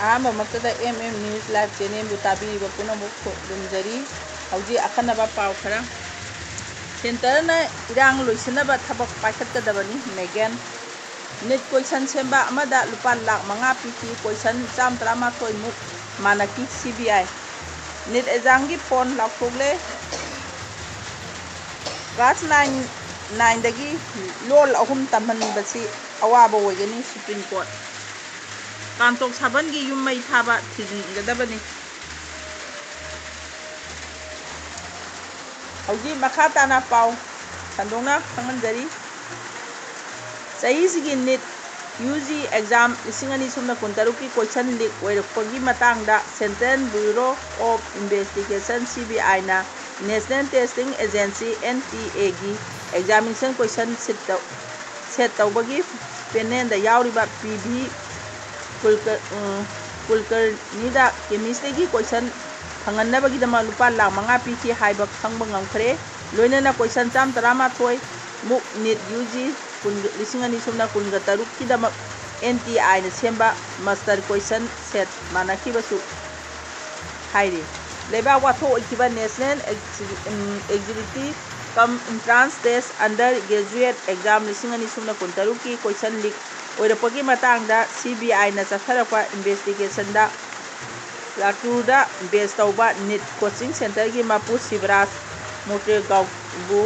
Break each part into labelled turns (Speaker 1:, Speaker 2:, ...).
Speaker 1: ꯑꯍꯥꯟꯕꯃꯛꯇꯗ News Live ꯆꯦꯅꯦꯜꯕꯨ ꯇꯥꯕꯤꯔꯤꯕ ꯄꯨꯝꯅꯃꯛ ꯈꯨꯔꯨꯝꯖꯔꯤ ꯍꯧꯖꯤꯛ ꯑꯈꯟꯅꯕ ꯄꯥꯎ ꯈꯔ ꯁꯦꯟꯇꯔꯅ ꯏꯔꯥꯡ ꯂꯣꯏꯁꯤꯟꯅꯕ ꯊꯕꯛ ꯄꯥꯏꯈꯠꯀꯗꯕꯅꯤ ꯃꯦꯒꯦꯟ NEET ꯀꯣꯏꯁꯟ ꯁꯦꯝꯕ ꯑꯃꯗ ꯂꯨꯄꯥ ꯂꯥꯈ 5 ꯄꯤꯈꯤ ꯀꯣꯏꯁꯟ 113 ꯃꯨꯛ ꯃꯥꯟꯅꯈꯤ CBI NEET ꯑꯦꯛꯖꯥꯝꯒꯤ ꯐꯣꯟ ꯂꯥꯎꯊꯣꯛꯂꯦ ꯀ꯭ꯂꯥꯁ 9ꯗꯒꯤ ꯂꯣꯜ 3 ꯇꯝꯍꯟꯕꯁꯤ ꯑꯋꯥꯕ ꯑꯣꯏꯒꯅꯤ ꯁꯨꯄ꯭ꯔꯤꯝ ꯀꯣꯔꯠ ꯀꯥꯡꯇꯣꯛ ꯁꯥꯕꯟꯒꯤ ꯌꯨꯝ ꯃꯩ ꯊꯥꯕ ꯊꯤꯡꯒꯗꯕꯅꯤ ꯍꯧꯖꯤꯛ ꯃꯈꯥ ꯇꯥꯅ ꯄꯥꯎ ꯁꯟꯗꯣꯛꯅ ꯈꯪꯍꯟꯖꯔꯤ ꯆꯍꯤꯁꯤꯒꯤ NEET UG ꯑꯦꯛꯖꯥꯝ 2023ꯀꯤ ꯀꯣꯏꯁꯟ ꯂꯤꯛ ꯑꯣꯏꯔꯛꯄꯒꯤ ꯃꯇꯥꯡꯗ ꯁꯦꯟꯇ꯭ꯔꯦꯜ ꯕ꯭ꯌꯨꯔꯣ ꯑꯣꯐ ꯏꯟꯚꯦꯁꯇꯤꯒꯦꯁꯟ CBIꯅ ꯅꯦꯁꯅꯦꯜ ꯇꯦꯁꯇꯤꯡ ꯑꯦꯖꯦꯟꯁꯤ NTA ꯒꯤ ꯑꯦꯛꯖꯥꯃꯤꯅꯦꯁꯟ ꯀꯣꯏꯁꯟ ꯁꯦꯠ ꯇꯧꯕꯒꯤ ꯄꯦꯅꯦꯜꯗ ꯌꯥꯎꯔꯤꯕ PV ꯀꯨꯜꯀꯔꯅꯤꯗ ꯀꯦꯃꯤꯁꯇ꯭ꯔꯤꯒꯤ ꯀꯣꯏꯁꯟ ꯐꯪꯍꯟꯅꯕꯒꯤꯗꯃꯛ ꯂꯨꯄꯥ ꯂꯥꯈ 5 ꯄꯤꯈꯤ ꯍꯥꯏꯕ ꯈꯪꯕ ꯉꯝꯈ꯭ꯔꯦ ꯂꯣꯏꯅꯅ ꯀꯣꯏꯁꯟ 111 ꯃꯨꯛ NEET UG 2023ꯀꯤꯗꯃꯛ NTIꯅ ꯁꯦꯝꯕ ꯃꯥꯁꯇꯔ ꯀꯣꯏꯁꯟ ꯁꯦꯠ ꯃꯥꯟꯅꯈꯤꯕꯁꯨ ꯍꯥꯏꯔꯤ ꯂꯩꯕꯥꯛ ꯋꯥꯊꯣꯛ ꯑꯣꯏꯈꯤꯕ national executive cum entrance test undergraduate exam 2023ꯀꯤ ꯀꯣꯏꯁꯟ ꯂꯤꯛ ꯑꯣꯏꯔꯛꯄꯒꯤ ꯃꯇꯥꯡꯗ CBIꯅ ꯆꯠꯊꯔꯛꯄ ꯏꯟꯚꯦꯁꯇꯤꯒꯦꯁꯟꯗ ꯂꯥꯇꯨꯔꯗ ꯕꯦꯁ ꯇꯧꯕ NEET ꯀꯣꯆꯤꯡ ꯁꯦꯟꯇꯔꯒꯤ ꯃꯄꯨ ꯁꯤꯕꯔꯥꯖ ꯃꯣꯇꯦꯒꯥꯎꯕꯨ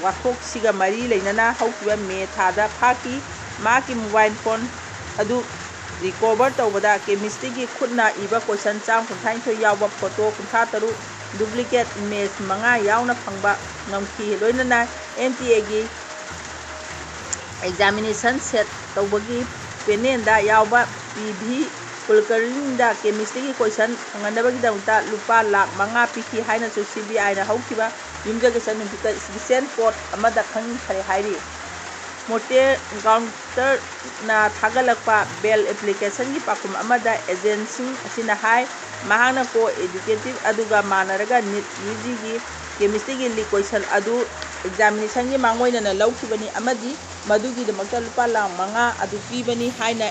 Speaker 1: ꯋꯥꯊꯣꯛꯁꯤꯒ ꯃꯔꯤ ꯂꯩꯅꯅ ꯍꯧꯈꯤꯕ ꯃꯦ ꯊꯥꯗ ꯐꯥꯈꯤ ꯃꯍꯥꯛꯀꯤ ꯃꯣꯕꯥꯏꯜ ꯐꯣꯟ ꯑꯗꯨ ꯔꯤꯀꯣꯚꯔ ꯇꯧꯕꯗ ꯀꯦꯃꯤꯁꯇ꯭ꯔꯤꯒꯤ ꯈꯨꯠꯅ ꯏꯕ ꯀꯣꯏꯁꯟ 132 ꯌꯥꯎꯕ ꯐꯣꯇꯣ 63 ꯗꯨꯄ꯭ꯂꯤꯀꯦꯠ ꯏꯃꯦꯖ 5 ꯌꯥꯎꯅ ꯐꯪꯕ ꯉꯝꯈꯤ ꯂꯣꯏꯅꯅ NTA ꯒꯤ ꯑꯦꯛꯖꯥꯃꯤꯅꯦꯁꯟ ꯁꯦꯠ ꯇꯧꯕꯒꯤ ꯄꯦꯅꯦꯜꯗ ꯌꯥꯎꯕ PV ꯀꯨꯜꯀꯔꯅꯤꯗ ꯀꯦꯃꯤꯁꯇ꯭ꯔꯤꯒꯤ ꯀꯣꯏꯁꯟ ꯐꯪꯍꯟꯅꯕꯒꯤꯗꯃꯛꯇ ꯂꯨꯄꯥ ꯂꯥꯈ 5 ꯄꯤꯈꯤ ꯍꯥꯏꯅꯁꯨ CBIꯅ ꯍꯧꯈꯤꯕ ꯌꯨꯝꯖꯀꯩꯁ ꯅꯨꯃꯤꯠꯇ ꯏꯁꯄꯤꯁꯦꯜ ꯀꯣꯔꯠ ꯑꯃꯗ ꯈꯪꯈ꯭ꯔꯦ ꯍꯥꯏꯔꯤ ꯃꯣꯇꯦꯒꯥꯎꯟꯇꯔꯅ ꯊꯥꯒꯠꯂꯛꯄ ꯕꯦꯜ ꯑꯦꯄ꯭ꯂꯤꯀꯦꯁꯟꯒꯤ ꯄꯥꯎꯈꯨꯝ ꯑꯃꯗ ꯑꯦꯖꯦꯟꯁꯤ ꯑꯁꯤꯅ ꯍꯥꯏ ꯃꯍꯥꯛꯅ ꯀꯣ-ꯑꯦꯗꯨꯀꯦꯇꯤꯚ ꯑꯗꯨꯒ ꯃꯥꯟꯅꯔꯒ NEET UGꯒꯤ ꯀꯦꯃꯤꯁꯇ꯭ꯔꯤꯒꯤ ꯂꯤꯛ ꯀꯣꯏꯁꯟ ꯑꯗꯨ ꯑꯦꯛꯖꯥꯃꯤꯅꯦꯁꯟꯒꯤ ꯃꯥꯡꯑꯣꯏꯅꯅ ꯂꯧꯈꯤꯕꯅꯤ ꯑꯃꯗꯤ ꯃꯗꯨꯒꯤꯗꯃꯛꯇ ꯂꯨꯄꯥ ꯂꯥꯈ 5 ꯑꯗꯨ ꯄꯤꯕꯅꯤ ꯍꯥꯏꯅ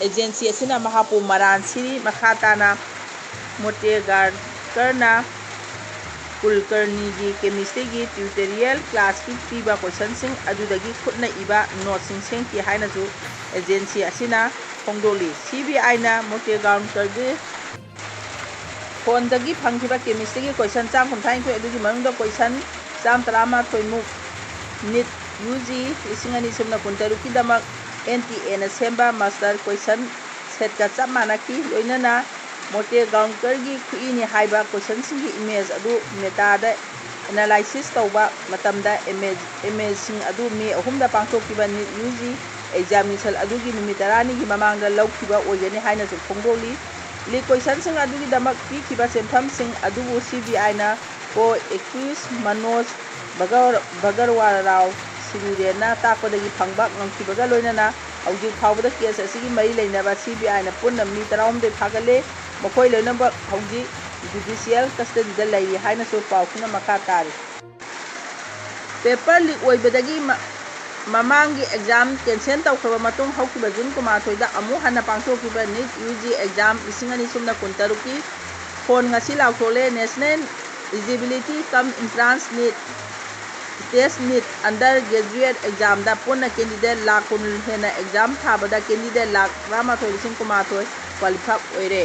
Speaker 1: ꯑꯦꯖꯦꯟꯁꯤ ꯑꯁꯤꯅ ꯃꯍꯥꯛꯄꯨ ꯃꯔꯥꯜ ꯁꯤꯔꯤ ꯃꯈꯥ ꯇꯥꯅ ꯃꯣꯇꯦꯒꯥꯔꯀꯔꯅ ꯀꯨꯜꯀꯔꯅꯤꯒꯤ ꯀꯦꯃꯤꯁꯇ꯭ꯔꯤꯒꯤ ꯇ꯭ꯌꯨꯇꯣꯔꯤꯌꯦꯜ ꯀ꯭ꯂꯥꯁꯀꯤ ꯄꯤꯕ ꯀꯣꯏꯁꯟꯁꯤꯡ ꯑꯗꯨꯗꯒꯤ ꯈꯨꯠꯅ ꯏꯕ ꯅꯣꯠꯁꯤꯡ ꯁꯦꯝꯈꯤ ꯍꯥꯏꯅꯁꯨ ꯑꯦꯖꯦꯟꯁꯤ ꯑꯁꯤꯅ ꯐꯣꯡꯗꯣꯛꯂꯤ CBIꯅ ꯃꯣꯇꯦꯒꯥꯎꯟꯇꯔꯒꯤ ꯐꯣꯟꯗꯒꯤ ꯐꯪꯈꯤꯕ ꯀꯦꯃꯤꯁꯇ꯭ꯔꯤꯒꯤ ꯀꯣꯏꯁꯟ 132 ꯑꯗꯨꯒꯤ ꯃꯅꯨꯡꯗ ꯀꯣꯏꯁꯟ 113 ꯃꯨꯛ NEET UG 2023ꯀꯤꯗꯃꯛ NTA ꯅ ꯁꯦꯝꯕ ꯃꯥꯁꯇꯔ ꯀꯣꯏꯁꯟ ꯁꯦꯠꯀ ꯆꯞ ꯃꯥꯟꯅꯈꯤ ꯂꯣꯏꯅꯅ ꯃꯣꯇꯦꯒꯥꯎꯟꯇꯔꯒꯤ ꯈꯨꯠꯏꯅꯤ ꯍꯥꯏꯕ ꯀꯣꯏꯁꯟꯁꯤꯡꯒꯤ ꯏꯃꯦꯖ ꯑꯗꯨ ꯃꯦꯇꯥꯗ ꯑꯦꯅꯥꯂꯥꯏꯁꯤꯁ ꯇꯧꯕ ꯃꯇꯝꯗ ꯏꯃꯦꯖꯁꯤꯡ ꯑꯗꯨ ꯃꯦ 3ꯗ ꯄꯥꯡꯊꯣꯛꯈꯤꯕ NEET UG ꯑꯦꯛꯖꯥꯃꯤꯅꯦꯁꯟ ꯑꯗꯨꯒꯤ ꯅꯨꯃꯤꯠ 10ꯅꯤꯒꯤ ꯃꯃꯥꯡꯗ ꯂꯧꯈꯤꯕ ꯑꯣꯏꯒꯅꯤ ꯍꯥꯏꯅꯁꯨ ꯐꯣꯡꯗꯣꯛꯂꯤ ꯂꯤꯛ ꯀꯣꯏꯁꯟꯁꯤꯡ ꯑꯗꯨꯒꯤꯗꯃꯛ ꯄꯤꯈꯤꯕ ꯁꯦꯟꯐꯝꯁꯤꯡ ꯑꯗꯨꯕꯨ CBIꯅ ꯀꯣ-ꯑꯦꯛꯌꯨꯖ ꯃꯅꯣꯖ ꯚꯒꯔꯋꯥꯔꯥꯎ ꯁꯤꯔꯤꯔꯦꯟꯅ ꯇꯥꯛꯄꯗꯒꯤ ꯐꯪꯕ ꯉꯝꯈꯤꯕꯒ ꯂꯣꯏꯅꯅ ꯍꯧꯖꯤꯛ ꯐꯥꯎꯕꯗ ꯀꯦꯁ ꯑꯁꯤꯒꯤ ꯃꯔꯤ ꯂꯩꯅꯕ CBIꯅ ꯄꯨꯟꯅ ꯃꯤ 18 ꯐꯥꯒꯠꯂꯦ ꯃꯈꯣꯏ ꯂꯣꯏꯅꯃꯛ ꯍꯧꯖꯤꯛ ꯖꯨꯗꯤꯁꯤꯌꯦꯜ ꯀꯁꯇꯗꯤꯗ ꯂꯩꯔꯤ ꯍꯥꯏꯅꯁꯨ ꯄꯥꯎꯁꯤꯅ ꯃꯈꯥ ꯇꯥꯔꯤ ꯄꯦꯄꯔ ꯂꯤꯛ ꯑꯣꯏꯕꯗꯒꯤ ꯃꯃꯥꯡꯒꯤ ꯑꯦꯛꯖꯥꯝ ꯀꯦꯟꯁꯦꯜ ꯇꯧꯈ꯭ꯔꯕ ꯃꯇꯨꯡ ꯍꯧꯈꯤꯕ ꯖꯨꯟ 12ꯗ ꯑꯃꯨꯛ ꯍꯟꯅ ꯄꯥꯡꯊꯣꯛꯈꯤꯕ NEET UG ꯑꯦꯛꯖꯥꯝ 2023ꯀꯤ ꯐꯣꯟ ꯉꯁꯤ ꯂꯥꯎꯊꯣꯛꯂꯦ national eligibility cum entrance test NEET undergraduate ꯑꯦꯛꯖꯥꯝꯗ ꯄꯨꯟꯅ ꯀꯦꯟꯗꯤꯗꯦꯠ ꯂꯥꯈ 10 ꯍꯦꯟꯅ ꯑꯦꯛꯖꯥꯝ ꯊꯥꯕꯗ ꯀꯦꯟꯗꯤꯗꯦꯠ ꯂꯥꯈ 11,019 ꯀ꯭ꯋꯥꯂꯤꯐꯥꯏ ꯑꯣꯏꯔꯦ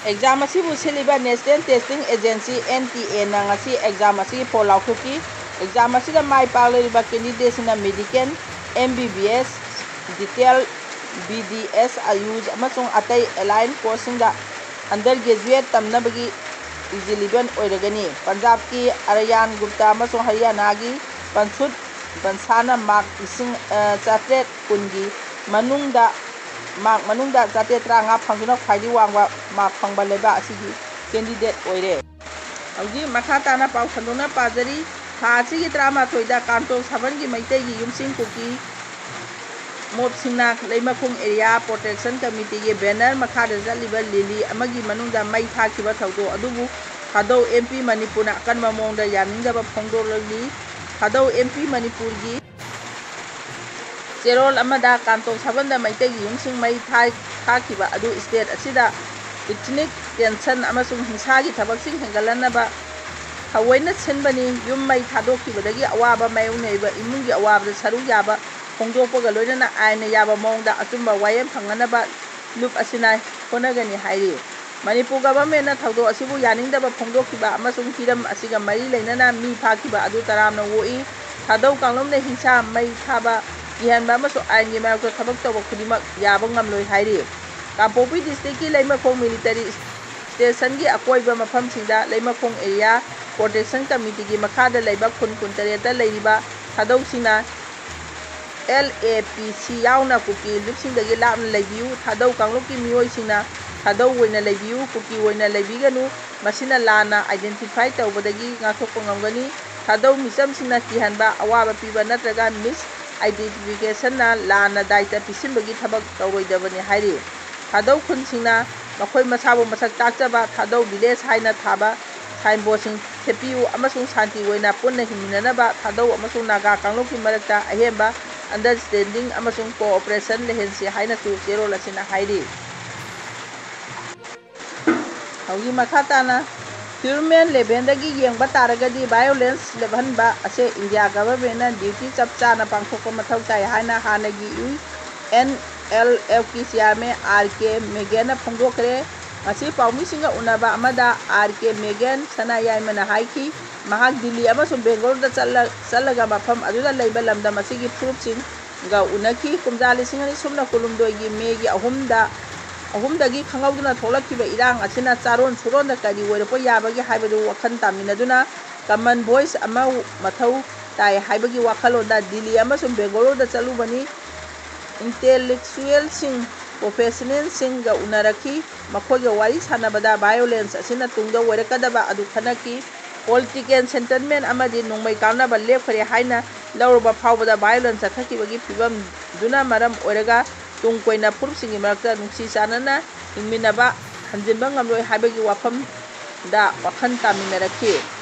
Speaker 1: ꯑꯦꯛꯖꯥꯝ ꯑꯁꯤꯕꯨ ꯁꯤꯜꯂꯤꯕ ꯅꯦꯁꯅꯦꯜ ꯇꯦꯁꯇꯤꯡ ꯑꯦꯖꯦꯟꯁꯤ NTA ꯅꯉꯁꯤ ꯑꯦꯛꯖꯥꯝ ꯑꯁꯤꯒꯤ ꯐꯣꯟ ꯂꯥꯎꯊꯣꯛꯈꯤ ꯑꯦꯛꯖꯥꯝ ꯑꯁꯤꯗ ꯃꯥꯏ ꯄꯥꯛꯂꯤꯕ ꯀꯦꯟꯗꯤꯗꯦꯠꯁꯤꯡꯅ medical MBBS dental BDS AYUSH ꯑꯃꯁꯨꯡ ꯑꯇꯩ ꯑꯦꯂꯥꯏꯟ ꯀꯣꯔꯁꯁꯤꯡꯗ ꯑꯟꯗꯔ ꯒ꯭ꯔꯦꯖꯨꯑꯦꯠ ꯇꯝꯅꯕꯒꯤ ꯏꯂꯤꯖꯤꯕꯜ ꯑꯣꯏꯔꯒꯅꯤ ꯄꯟꯖꯥꯕꯀꯤ ꯑꯔꯌꯥꯟ ꯒꯨꯞꯇꯥ ꯑꯃꯁꯨꯡ ꯍꯔꯤꯌꯥꯅꯥꯒꯤ ꯄꯟꯁꯨꯠ ꯕꯟꯁꯥꯅ ꯃꯥꯔꯛ 710ꯒꯤ ꯃꯅꯨꯡꯗ 735 ꯐꯪꯗꯨꯅ ꯈ꯭ꯋꯥꯏꯗꯒꯤ ꯋꯥꯡꯕ ꯃꯥꯔꯛ ꯐꯪꯕ ꯂꯩꯕꯥꯛ ꯑꯁꯤꯒꯤ ꯀꯦꯟꯗꯤꯗꯦꯠ ꯑꯣꯏꯔꯦ ꯍꯧꯖꯤꯛ ꯃꯈꯥ ꯇꯥꯅ ꯄꯥꯎ ꯁꯟꯗꯣꯛꯅ ꯄꯥꯖꯔꯤ ꯊꯥ ꯑꯁꯤꯒꯤ 11ꯗ ꯀꯥꯡꯇꯣꯛ ꯁꯥꯕꯟꯒꯤ ꯃꯩꯇꯩꯒꯤ ꯌꯨꯝꯁꯤꯡ ꯀꯨꯀꯤ ꯃꯣꯕꯁꯤꯡꯅ ꯂꯩꯃꯈꯣꯡ ꯑꯦꯔꯤꯌꯥ ꯄ꯭ꯔꯣꯇꯦꯛꯁꯟ ꯀꯃꯤꯇꯤꯒꯤ ꯕꯦꯅꯔ ꯃꯈꯥꯗ ꯆꯠꯂꯤꯕ ꯂꯤꯂꯤ ꯑꯃꯒꯤ ꯃꯅꯨꯡꯗ ꯃꯩ ꯊꯥꯈꯤꯕ ꯊꯧꯗꯣꯛ ꯑꯗꯨꯕꯨ ꯊꯥꯗꯧ MP ꯃꯅꯤꯄꯨꯔꯅ ꯑꯀꯟꯕ ꯃꯑꯣꯡꯗ ꯌꯥꯅꯤꯡꯗꯕ ꯐꯣꯡꯗꯣꯛꯂꯤ ꯊꯥꯗꯧ MP ꯃꯅꯤꯄꯨꯔꯒꯤ ꯆꯦꯔꯣꯜ ꯑꯃꯗ ꯀꯥꯟꯇꯣꯡ ꯁꯥꯕꯟꯗ ꯃꯩꯇꯩꯒꯤ ꯌꯨꯝꯁꯤꯡ ꯃꯩ ꯊꯥꯈꯤꯕ ꯑꯗꯨ ꯁ꯭ꯇꯦꯠ ꯑꯁꯤꯗ ꯏꯊꯅꯤꯛ ꯇꯦꯟꯁꯟ ꯑꯃꯁꯨꯡ ꯍꯤꯡꯁꯥꯒꯤ ꯊꯕꯛꯁꯤꯡ ꯍꯦꯟꯒꯠꯍꯟꯅꯕ ꯊꯑꯣꯏꯅ ꯁꯤꯟꯕꯅꯤ꯫ ꯌꯨꯝ ꯃꯩ ꯊꯥꯗꯣꯛꯈꯤꯕꯗꯒꯤ ꯑꯋꯥꯕ ꯃꯥꯌꯣꯛꯅꯔꯤꯕ ꯏꯃꯨꯡꯒꯤ ꯑꯋꯥꯕꯗ ꯁꯔꯨꯛ ꯌꯥꯕ ꯐꯣꯡꯗꯣꯛꯄꯒ ꯂꯣꯏꯅꯅ ꯑꯥꯏꯟꯅ ꯌꯥꯕ ꯃꯑꯣꯡꯗ ꯑꯆꯨꯝꯕ ꯋꯥꯌꯦꯜ ꯐꯪꯍꯟꯅꯕ ꯂꯨꯞ ꯑꯁꯤꯅ ꯍꯣꯠꯅꯒꯅꯤ ꯍꯥꯏꯔꯤ꯫ ꯃꯅꯤꯄꯨꯔ ꯒꯚꯔꯟꯃꯦꯟꯠꯅ ꯊꯧꯗꯣꯛ ꯑꯁꯤꯕꯨ ꯌꯥꯅꯤꯡꯗꯕ ꯐꯣꯡꯗꯣꯛꯈꯤꯕ ꯑꯃꯁꯨꯡ ꯍꯤꯔꯝ ꯑꯁꯤꯒ ꯃꯔꯤ ꯂꯩꯅꯅ ꯃꯤ ꯐꯥꯈꯤꯕ ꯑꯗꯨ ꯇꯔꯥꯝꯅ ꯑꯣꯛꯏ꯫ ꯊꯥꯗꯧ ꯀꯥꯡꯂꯨꯞꯅ ꯍꯤꯡꯁꯥ, ꯃꯩ ꯊꯥꯕ, ꯀꯤꯍꯟꯕ ꯑꯃꯁꯨꯡ ꯑꯥꯏꯟꯒꯤ ꯃꯥꯌꯣꯛꯇ ꯊꯕꯛ ꯇꯧꯕ ꯈꯨꯗꯤꯡꯃꯛ ꯌꯥꯕ ꯉꯝꯂꯣꯏ ꯍꯥꯏꯔꯤ꯫ ꯀꯥꯡꯄꯣꯛꯄꯤ ꯗꯤꯁꯇ꯭ꯔꯤꯛꯀꯤ ꯂꯩꯃꯈꯣꯡ ꯃꯤꯂꯤꯇꯔꯤ ꯁ꯭ꯇꯦꯁꯟꯒꯤ ꯑꯀꯣꯏꯕ ꯃꯐꯝꯁꯤꯡꯗ ꯂꯩꯃꯈꯣꯡ ꯑꯦꯔꯤꯌꯥ ꯄ꯭ꯔꯣꯇꯦꯛꯁꯟ ꯀꯝꯃꯤꯇꯤꯒꯤ ꯃꯈꯥꯗ ꯂꯩꯕ ꯈꯨꯟ 18ꯗ ꯂꯩꯔꯤꯕ ꯊꯥꯗꯧꯁꯤꯡꯅ LAPC ꯌꯥꯎꯅ ꯀꯨꯀꯤ ꯂꯨꯞꯁꯤꯡꯗꯒꯤ ꯂꯥꯞꯅ ꯂꯩꯕꯤꯌꯨ꯫ ꯊꯥꯗꯧ ꯀꯥꯡꯂꯨꯞꯀꯤ ꯃꯤꯑꯣꯏꯁꯤꯡꯅ ꯊꯥꯗꯧ ꯑꯣꯏꯅ ꯂꯩꯕꯤꯌꯨ, ꯀꯨꯀꯤ ꯑꯣꯏꯅ ꯂꯩꯕꯤꯒꯅꯨ, ꯃꯁꯤꯅ ꯂꯥꯟꯅ ꯑꯥꯏꯗꯦꯟꯇꯤꯐꯥꯏ ꯇꯧꯕꯗꯒꯤ ꯉꯥꯛꯊꯣꯛꯄ ꯉꯝꯒꯅꯤ꯫ ꯊꯥꯗꯧ ꯃꯤꯆꯝꯁꯤꯡꯅ ꯀꯤꯍꯟꯕ, ꯑꯋꯥꯕ ꯄꯤꯕ ꯅꯠꯇ꯭ꯔꯒ ꯃꯤꯁ ꯑꯥꯏꯗꯦꯟꯇꯤꯐꯤꯀꯦꯁꯟꯅ ꯂꯥꯟꯅ ꯗꯥꯏꯇ ꯄꯤꯁꯤꯟꯕꯒꯤ ꯊꯕꯛ ꯇꯧꯔꯣꯏꯗꯕꯅꯤ ꯍꯥꯏꯔꯤ꯫ ꯊꯥꯗꯧ ꯈꯨꯟꯁꯤꯡꯅ ꯃꯈꯣꯏ ꯃꯁꯥꯕꯨ ꯃꯁꯛ ꯇꯥꯛꯆꯕ ꯊꯥꯗꯧ ꯚꯤꯂꯦꯖ ꯍꯥꯏꯅ ꯊꯥꯕ ꯁꯥꯏꯟꯕꯣꯔꯗꯁꯤꯡ ꯊꯦꯠꯄꯤꯌꯨ ꯑꯃꯁꯨꯡ ꯁꯥꯟꯇꯤ ꯑꯣꯏꯅ ꯄꯨꯟꯅ ꯍꯤꯡꯃꯤꯟꯅꯅꯕ ꯊꯥꯗꯧ ꯑꯃꯁꯨꯡ ꯅꯥꯒꯥ ꯀꯥꯡꯂꯨꯞꯀꯤ ꯃꯔꯛꯇ ꯑꯍꯦꯟꯕ ꯑꯟꯗꯔꯁ꯭ꯇꯦꯟꯗꯤꯡ ꯑꯃꯁꯨꯡ ꯀꯣꯑꯣꯄꯔꯦꯁꯟ ꯂꯩꯍꯟꯁꯤ ꯍꯥꯏꯅꯁꯨ ꯆꯦꯔꯣꯜ ꯑꯁꯤꯅ ꯍꯥꯏꯔꯤ꯫ ꯍꯧꯖꯤꯛ ꯃꯈꯥ ꯇꯥꯅ ꯍ꯭ꯌꯨꯃꯦꯟ ꯂꯦꯚꯦꯜꯗꯒꯤ ꯌꯦꯡꯕ ꯇꯥꯔꯒꯗꯤ ꯚꯥꯏꯑꯣꯂꯦꯟꯁ ꯂꯦꯞꯍꯟꯕ ꯑꯁꯤ ꯏꯟꯗꯤꯌꯥ ꯒꯚꯔꯟꯃꯦꯟꯠꯅ ꯗ꯭ꯌꯨꯇꯤ ꯆꯞ ꯆꯥꯅ ꯄꯥꯡꯊꯣꯛꯄ ꯃꯊꯧ ꯇꯥꯏ ꯍꯥꯏꯅ ꯍꯥꯟꯅꯒꯤ UNLFꯀꯤ ꯆꯤꯌꯔꯃꯦꯟ R.K. ꯃꯦꯒꯦꯟꯅ ꯐꯣꯡꯗꯣꯛꯈ꯭ꯔꯦ꯫ ꯉꯁꯤ ꯄꯥꯎꯃꯤꯁꯤꯡꯒ ꯎꯅꯕ ꯑꯃꯗ R.K. ꯃꯦꯒꯦꯟ ꯁꯅꯥꯌꯥꯏꯃꯅ ꯍꯥꯏꯈꯤ ꯃꯍꯥꯛ ꯗꯤꯜꯂꯤ ꯑꯃꯁꯨꯡ ꯕꯦꯡꯒꯂꯣꯔꯗ ꯆꯠꯂꯒ ꯃꯐꯝ ꯑꯗꯨꯗ ꯂꯩꯕ ꯂꯝꯗꯝ ꯑꯁꯤꯒꯤ ꯐꯨꯔꯨꯞꯁꯤꯡꯒ ꯎꯅꯈꯤ꯫ ꯀꯨꯝꯖꯥ 2019ꯒꯤ ꯃꯦꯒꯤ 3ꯗꯒꯤ ꯈꯪꯍꯧꯗꯅ ꯊꯣꯛꯂꯛꯈꯤꯕ ꯏꯔꯥꯡ ꯑꯁꯤꯅ ꯆꯥꯔꯣꯟ ꯁꯨꯔꯣꯟꯗ ꯀꯔꯤ ꯑꯣꯏꯔꯛꯄ ꯌꯥꯕꯒꯦ ꯍꯥꯏꯕꯗꯨ ꯋꯥꯈꯜ ꯇꯥꯃꯤꯟꯅꯗꯨꯅ ꯀꯃꯟ ꯚꯣꯏꯁ ꯑꯃ ꯃꯊꯧ ꯇꯥꯏ ꯍꯥꯏꯕꯒꯤ ꯋꯥꯈꯜꯂꯣꯟꯗ ꯗꯤꯜꯂꯤ ꯑꯃꯁꯨꯡ ꯕꯦꯡꯒꯂꯣꯔꯗ ꯆꯠꯂꯨꯕꯅꯤ꯫ ꯏꯟꯇꯦꯂꯦꯛꯆꯨꯑꯦꯜꯁꯤꯡ, ꯄ꯭ꯔꯣꯐꯦꯁꯅꯦꯜꯁꯤꯡꯒ ꯎꯅꯔꯛꯈꯤ꯫ ꯃꯈꯣꯏꯒ ꯋꯥꯔꯤ ꯁꯥꯅꯕꯗ ꯚꯥꯏꯑꯣꯂꯦꯟꯁ ꯑꯁꯤꯅ ꯇꯨꯡꯗ ꯑꯣꯏꯔꯛꯀꯗꯕ ꯑꯗꯨ ꯈꯟꯅꯈꯤ꯫ ꯄꯣꯂꯤꯇꯤꯀꯦꯜ ꯁꯦꯇꯜꯃꯦꯟꯠ ꯑꯃꯗꯤ ꯅꯣꯡꯃꯩ ꯀꯥꯞꯅꯕ ꯂꯦꯞꯈ꯭ꯔꯦ ꯍꯥꯏꯅ ꯂꯧꯔꯕ ꯐꯥꯎꯕꯗ ꯚꯥꯏꯑꯣꯂꯦꯟꯁ ꯆꯠꯊꯈꯤꯕꯒꯤ ꯐꯤꯚꯝꯗꯨꯅ ꯃꯔꯝ ꯑꯣꯏꯔꯒ ꯇꯨꯡ ꯀꯣꯏꯅ ꯐꯨꯔꯨꯞꯁꯤꯡꯒꯤ ꯃꯔꯛꯇ ꯅꯨꯡꯁꯤ ꯆꯥꯟꯅꯅ ꯍꯤꯡꯃꯤꯟꯅꯕ ꯍꯟꯖꯤꯟꯕ ꯉꯝꯂꯣꯏ ꯍꯥꯏꯕꯒꯤ ꯋꯥꯐꯝꯗ ꯋꯥꯈꯜ ꯇꯥꯃꯤꯟꯅꯔꯛꯈꯤ꯫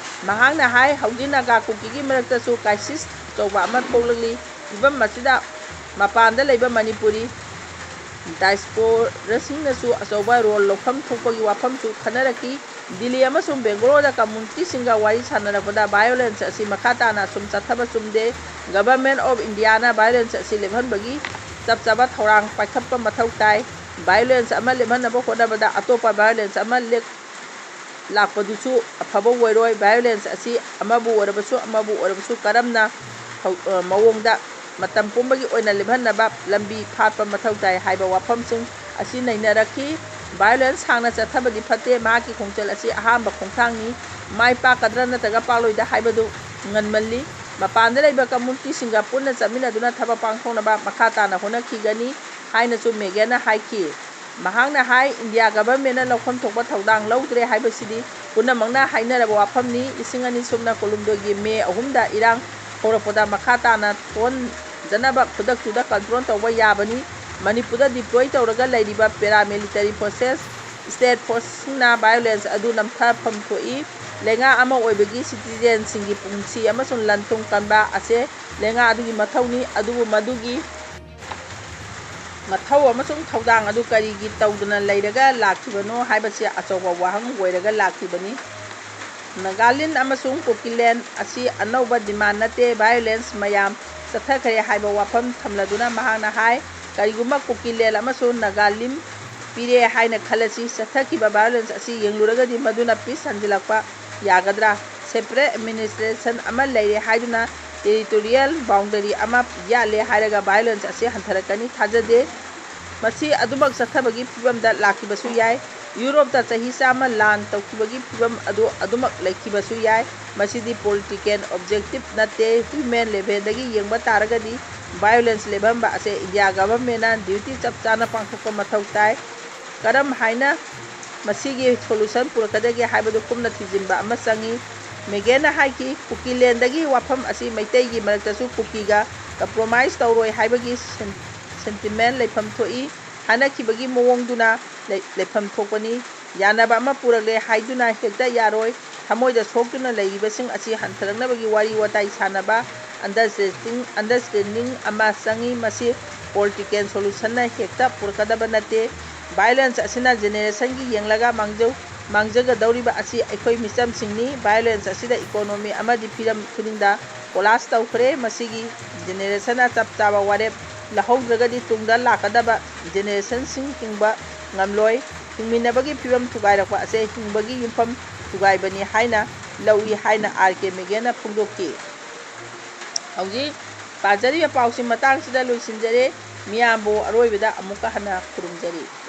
Speaker 1: ꯃꯍꯥꯛꯅ ꯍꯥꯏ ꯍꯧꯖꯤꯛ ꯅꯥꯒꯥ ꯀꯨꯀꯤꯒꯤ ꯃꯔꯛꯇꯁꯨ ꯀ꯭ꯔꯥꯏꯁꯤꯁ ꯑꯆꯧꯕ ꯑꯃ ꯊꯣꯛꯂꯛꯂꯤ꯫ ꯐꯤꯚꯝ ꯑꯁꯤꯗ ꯃꯄꯥꯟꯗ ꯂꯩꯕ ꯃꯅꯤꯄꯨꯔꯤ ꯗꯥꯏꯁꯄꯣꯔꯥꯁꯤꯡꯅꯁꯨ ꯑꯆꯧꯕ ꯔꯣꯜ ꯂꯧꯐꯝ ꯊꯣꯛꯄꯒꯤ ꯋꯥꯐꯝꯁꯨ ꯈꯟꯅꯔꯛꯈꯤ꯫ ꯗꯤꯜꯂꯤ ꯑꯃꯁꯨꯡ ꯕꯦꯡꯒꯂꯣꯔꯗ ꯀꯝꯃꯨꯅꯤꯇꯤꯁꯤꯡꯒ ꯋꯥꯔꯤ ꯁꯥꯅꯔꯛꯄꯗ ꯚꯥꯏꯑꯣꯂꯦꯟꯁ ꯑꯁꯤ ꯃꯈꯥ ꯇꯥꯅ ꯑꯁꯨꯝ ꯆꯠꯊꯕ ꯆꯨꯝꯗꯦ꯫ ꯒꯚꯔꯟꯃꯦꯟꯠ ꯑꯣꯐ ꯏꯟꯗꯤꯌꯥꯅ ꯚꯥꯏꯑꯣꯂꯦꯟꯁ ꯑꯁꯤ ꯂꯦꯞꯍꯟꯕꯒꯤ ꯆꯞ ꯆꯥꯕ ꯊꯧꯔꯥꯡ ꯄꯥꯏꯈꯠꯄ ꯃꯊꯧ ꯇꯥꯏ꯫ ꯚꯥꯏꯑꯣꯂꯦꯟꯁ ꯑꯃ ꯂꯦꯞꯍꯟꯅꯕ ꯍꯣꯠꯅꯕꯗ ꯑꯇꯣꯞꯄ ꯚꯥꯏꯑꯣꯂꯦꯟꯁ ꯑꯃ ꯂꯥꯛꯄꯗꯨꯁꯨ ꯑꯐꯕ ꯑꯣꯏꯔꯣꯏ꯫ ꯚꯥꯏꯑꯣꯂꯦꯟꯁ ꯑꯁꯤ ꯑꯃꯕꯨ ꯑꯣꯏꯔꯕꯁꯨ ꯀꯔꯝꯅ ꯃꯑꯣꯡꯗ ꯃꯇꯝ ꯄꯨꯝꯕꯒꯤ ꯑꯣꯏꯅ ꯂꯦꯞꯍꯟꯅꯕ ꯂꯝꯕꯤ ꯐꯥꯠꯄ ꯃꯊꯧ ꯇꯥꯏ ꯍꯥꯏꯕ ꯋꯥꯐꯝꯁꯤꯡ ꯑꯁꯤ ꯅꯩꯅꯔꯛꯈꯤ꯫ ꯚꯥꯏꯑꯣꯂꯦꯟꯁ ꯁꯥꯡꯅ ꯆꯠꯊꯕꯗꯤ ꯐꯠꯇꯦ꯫ ꯃꯍꯥꯛꯀꯤ ꯈꯣꯡꯖꯦꯜ ꯑꯁꯤ ꯑꯍꯥꯟꯕ ꯈꯣꯡꯊꯥꯡꯅꯤ꯫ ꯃꯥꯏ ꯄꯥꯛꯀꯗ꯭ꯔꯥ ꯅꯠꯇ꯭ꯔꯒ ꯄꯥꯛꯂꯣꯏꯗ꯭ꯔꯥ ꯍꯥꯏꯕꯗꯨ ꯉꯟꯃꯜꯂꯤ꯫ ꯃꯄꯥꯟꯗ ꯂꯩꯕ ꯀꯝꯃꯨꯅꯤꯇꯤꯁꯤꯡꯒ ꯄꯨꯟꯅ ꯆꯠꯃꯤꯟꯅꯗꯨꯅ ꯊꯕꯛ ꯄꯥꯡꯊꯣꯛꯅꯕ ꯃꯈꯥ ꯇꯥꯅ ꯍꯣꯠꯅꯈꯤꯒꯅꯤ ꯍꯥꯏꯅꯁꯨ ꯃꯦꯒꯦꯟꯅ ꯍꯥꯏꯈꯤ꯫ ꯃꯍꯥꯛꯅ ꯍꯥꯏ ꯏꯟꯗꯤꯌꯥ ꯒꯚꯔꯟꯃꯦꯟꯠꯅ ꯂꯧꯐꯝ ꯊꯣꯛꯄ ꯊꯧꯗꯥꯡ ꯂꯧꯗ꯭ꯔꯦ ꯍꯥꯏꯕꯁꯤꯗꯤ ꯄꯨꯝꯅꯃꯛꯅ ꯍꯥꯏꯅꯔꯕ ꯋꯥꯐꯝꯅꯤ꯫ 2019ꯒꯤ ꯃꯦ 3ꯗ ꯏꯔꯥꯡ ꯍꯧꯔꯛꯄꯗ ꯃꯈꯥ ꯇꯥꯅ ꯊꯣꯛꯍꯟꯖꯅꯕ ꯈꯨꯗꯛꯇꯨꯗ ꯀꯟꯇ꯭ꯔꯣꯜ ꯇꯧꯕ ꯌꯥꯕꯅꯤ꯫ ꯃꯅꯤꯄꯨꯔꯗ ꯗꯤꯄ꯭ꯂꯣꯏ ꯇꯧꯔꯒ ꯂꯩꯔꯤꯕ ꯄꯦꯔꯥꯃꯤꯂꯤꯇꯔꯤ ꯐꯣꯔꯁꯦꯁ, ꯁ꯭ꯇꯦꯠ ꯐꯣꯔꯁꯁꯤꯡꯅ ꯚꯥꯏꯑꯣꯂꯦꯟꯁ ꯑꯗꯨ ꯅꯝꯊꯐꯝ ꯊꯣꯛꯏ꯫ ꯂꯩꯉꯥꯛ ꯑꯃ ꯑꯣꯏꯕꯒꯤ ꯁꯤꯇꯤꯖꯦꯟꯁꯤꯡꯒꯤ ꯄꯨꯟꯁꯤ ꯑꯃꯁꯨꯡ ꯂꯟ-ꯊꯨꯝ ꯀꯟꯕ ꯑꯁꯤ ꯂꯩꯉꯥꯛ ꯑꯗꯨꯒꯤ ꯃꯊꯧꯅꯤ꯫ ꯑꯗꯨꯕꯨ ꯃꯗꯨꯒꯤ ꯃꯊꯧ ꯑꯃꯁꯨꯡ ꯊꯧꯗꯥꯡ ꯑꯗꯨ ꯀꯔꯤꯒꯤ ꯇꯧꯗꯅ ꯂꯩꯔꯒ ꯂꯥꯛꯈꯤꯕꯅꯣ ꯍꯥꯏꯕꯁꯤ ꯑꯆꯧꯕ ꯋꯥꯍꯪ ꯑꯣꯏꯔꯒ ꯂꯥꯛꯈꯤꯕꯅꯤ꯫ ꯅꯥꯒꯥꯂꯦꯟ ꯑꯃꯁꯨꯡ ꯀꯨꯀꯤꯂꯦꯟ ꯑꯁꯤ ꯑꯅꯧꯕ ꯗꯤꯃꯥꯟ ꯅꯠꯇꯦ꯫ ꯚꯥꯏꯑꯣꯂꯦꯟꯁ ꯃꯌꯥꯝ ꯆꯠꯊꯈ꯭ꯔꯦ ꯍꯥꯏꯕ ꯋꯥꯐꯝ ꯊꯝꯂꯗꯨꯅ ꯃꯍꯥꯛꯅ ꯍꯥꯏ ꯀꯔꯤꯒꯨꯝꯕ ꯀꯨꯀꯤꯂꯦꯟ ꯑꯃꯁꯨꯡ ꯅꯥꯒꯥꯂꯤꯝ ꯄꯤꯔꯦ ꯍꯥꯏꯅ ꯈꯜꯂꯁꯤ꯫ ꯆꯠꯊꯈꯤꯕ ꯚꯥꯏꯑꯣꯂꯦꯟꯁ ꯑꯁꯤ ꯌꯦꯡꯂꯨꯔꯒꯗꯤ ꯃꯗꯨꯅ ꯄꯤꯁ ꯍꯟꯖꯤꯜꯂꯛꯄ ꯌꯥꯒꯗ꯭ꯔꯥ? ꯁꯦꯄꯔꯦꯠ ꯑꯦꯗꯃꯤꯅꯤꯁꯇ꯭ꯔꯦꯁꯟ ꯑꯃ ꯂꯩꯔꯦ ꯍꯥꯏꯗꯨꯅ ꯇꯦꯔꯤꯇꯣꯔꯤꯌꯦꯜ ꯕꯥꯎꯟꯗꯔꯤ ꯑꯃ ꯌꯥꯠꯂꯦ ꯍꯥꯏꯔꯒ ꯚꯥꯏꯑꯣꯂꯦꯟꯁ ꯑꯁꯤ ꯍꯟꯊꯔꯛꯀꯅꯤ? ꯊꯥꯖꯗꯦ꯫ ꯃꯁꯤ ꯑꯗꯨꯃꯛ ꯆꯠꯊꯕꯒꯤ ꯐꯤꯚꯝꯗ ꯂꯥꯛꯈꯤꯕꯁꯨ ꯌꯥꯏ꯫ ꯌꯨꯔꯣꯞꯇ ꯆꯍꯤ 100 ꯂꯥꯟ ꯇꯧꯈꯤꯕꯒꯤ ꯐꯤꯚꯝ ꯑꯗꯨ ꯑꯗꯨꯃꯛ ꯂꯩꯈꯤꯕꯁꯨ ꯌꯥꯏ꯫ ꯃꯁꯤꯗꯤ ꯄꯣꯂꯤꯇꯤꯀꯦꯜ ꯑꯣꯕꯖꯦꯛꯇꯤꯚ ꯅꯠꯇꯦ꯫ ꯍ꯭ꯌꯨꯃꯦꯟ ꯂꯦꯚꯦꯜꯗꯒꯤ ꯌꯦꯡꯕ ꯇꯥꯔꯒꯗꯤ ꯚꯥꯏꯑꯣꯂꯦꯟꯁ ꯂꯦꯞꯍꯟꯕ ꯑꯁꯤ ꯏꯟꯗꯤꯌꯥ ꯒꯚꯔꯟꯃꯦꯟꯠꯅ ꯗ꯭ꯌꯨꯇꯤ ꯆꯞ ꯆꯥꯅ ꯄꯥꯡꯊꯣꯛꯄ ꯃꯊꯧ ꯇꯥꯏ꯫ ꯀꯔꯝ ꯍꯥꯏꯅ ꯃꯁꯤꯒꯤ ꯁꯣꯂꯨꯁꯟ ꯄꯨꯔꯛꯀꯗꯒꯦ ꯍꯥꯏꯕꯗꯨ ꯀꯨꯞꯅ ꯊꯤꯖꯤꯟꯕ ꯑꯃ ꯆꯪꯏ꯫ ꯃꯦꯒꯦꯟꯅ ꯍꯥꯏꯈꯤ ꯀꯨꯀꯤꯂꯦꯟꯗꯒꯤ ꯋꯥꯐꯝ ꯑꯁꯤ ꯃꯩꯇꯩꯒꯤ ꯃꯔꯛꯇꯁꯨ ꯀꯨꯀꯤꯒ ꯀꯝꯄ꯭ꯔꯣꯃꯥꯏꯖ ꯇꯧꯔꯣꯏ ꯍꯥꯏꯕꯒꯤ ꯁꯦꯟꯇꯤꯃꯦꯟꯠ ꯂꯩꯐꯝ ꯊꯣꯛꯏ꯫ ꯍꯥꯏꯅꯈꯤꯕꯒꯤ ꯃꯑꯣꯡꯗꯨꯅ ꯂꯩꯐꯝ ꯊꯣꯛꯄꯅꯤ꯫ ꯌꯥꯅꯕ ꯑꯃ ꯄꯨꯔꯛꯂꯦ ꯍꯥꯏꯗꯨꯅ ꯍꯦꯛꯇ ꯌꯥꯔꯣꯏ꯫ ꯊꯃꯣꯏꯗ ꯁꯣꯛꯇꯨꯅ ꯂꯩꯔꯤꯕꯁꯤꯡ ꯑꯁꯤ ꯍꯟꯊꯔꯛꯅꯕꯒꯤ ꯋꯥꯔꯤ ꯋꯥꯇꯥꯏ ꯁꯥꯅꯕ understanding ama changi masi political solution na hekta purkadaba nate violence asina generation gi yenglaga mangjaga dauriba asi aikoi misam singni violence asida economy amadi firam khudingda collapse tawkhre masigi generation na chap chaba warep lahaudragadi tungda lakadaba generation sing hingba ngamloi hingminabagi firam thugairakwa ase hingbagi yimfam thugaibani haina lawi haina RK megena phungdokki hauji pajari pausing matang sida loisinjare miyambo aroibada amuka hana khurumjari।